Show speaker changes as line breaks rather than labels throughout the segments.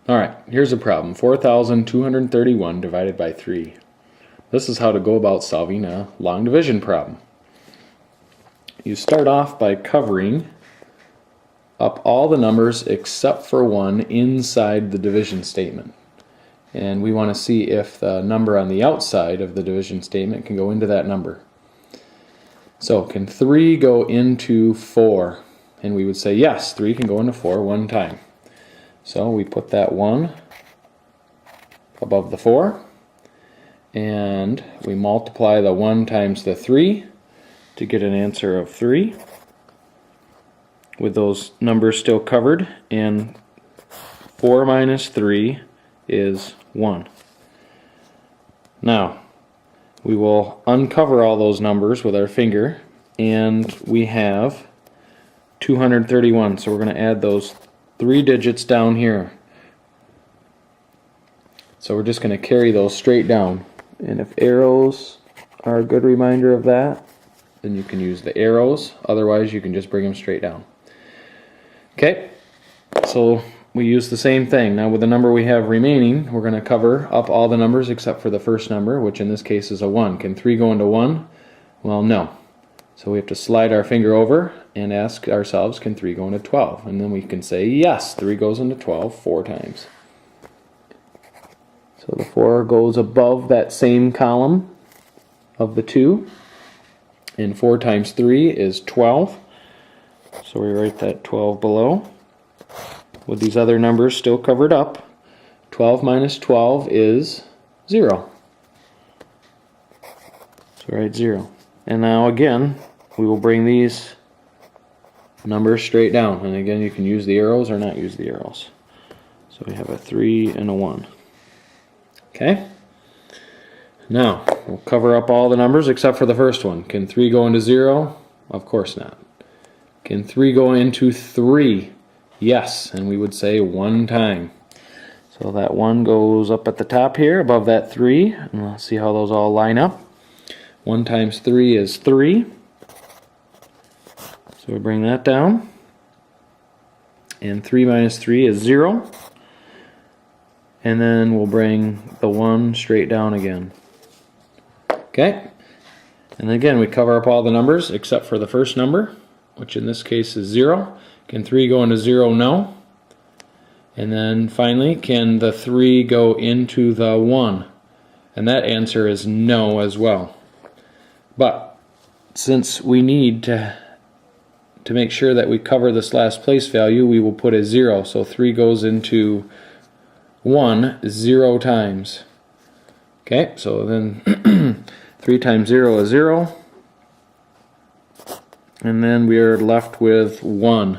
Alright, here's a problem. 4,231 divided by 3. This is how to go about solving a long division problem. You start off by covering up all the numbers except for one inside the division statement. And we want to see if the number on the outside of the division statement can go into that number. So can 3 go into 4? And we would say yes, 3 can go into 4 one time. So we put that 1 above the 4, and we multiply the 1 times the 3 to get an answer of 3 with those numbers still covered, and 4 minus 3 is 1. Now we will uncover all those numbers with our finger, and we have 231, so we're going to add those 3 digits down here. So we're just going to carry those straight down, and if arrows are a good reminder of that, then you can use the arrows. Otherwise you can just bring them straight down. Okay, so we use the same thing. Now with the number we have remaining, we're going to cover up all the numbers except for the first number, which in this case is a 1. Can 3 go into 1? Well, no. So we have to slide our finger over and ask ourselves, can 3 go into 12? And then we can say, yes, 3 goes into 12 4 times. So the 4 goes above that same column of the 2. And 4 times 3 is 12. So we write that 12 below. With these other numbers still covered up, 12 minus 12 is 0. So write 0. And now again, we will bring these numbers straight down. And again, you can use the arrows or not use the arrows. So we have a 3 and a 1. Okay? Now, we'll cover up all the numbers except for the first one. Can 3 go into 0? Of course not. Can 3 go into 3? Yes, and we would say 1 time. So that 1 goes up at the top here above that 3, and we'll see how those all line up. 1 times 3 is 3. So we bring that down. And 3 minus 3 is 0. And then we'll bring the 1 straight down again. Okay? And again, we cover up all the numbers except for the first number, which in this case is 0. Can 3 go into 0? No. And then finally, can the 3 go into the 1? And that answer is no as well. But since we need to make sure that we cover this last place value, we will put a 0. So 3 goes into 1 0 times. Okay, so then 3 times 0 is 0. And then we are left with 1.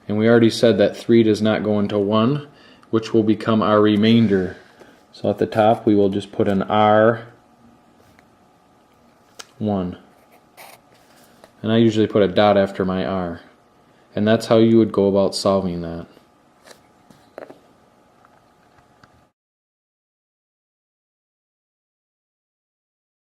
And we already said that 3 does not go into 1, which will become our remainder. So at the top we will just put an R1. And I usually put a dot after my R. And that's how you would go about solving that.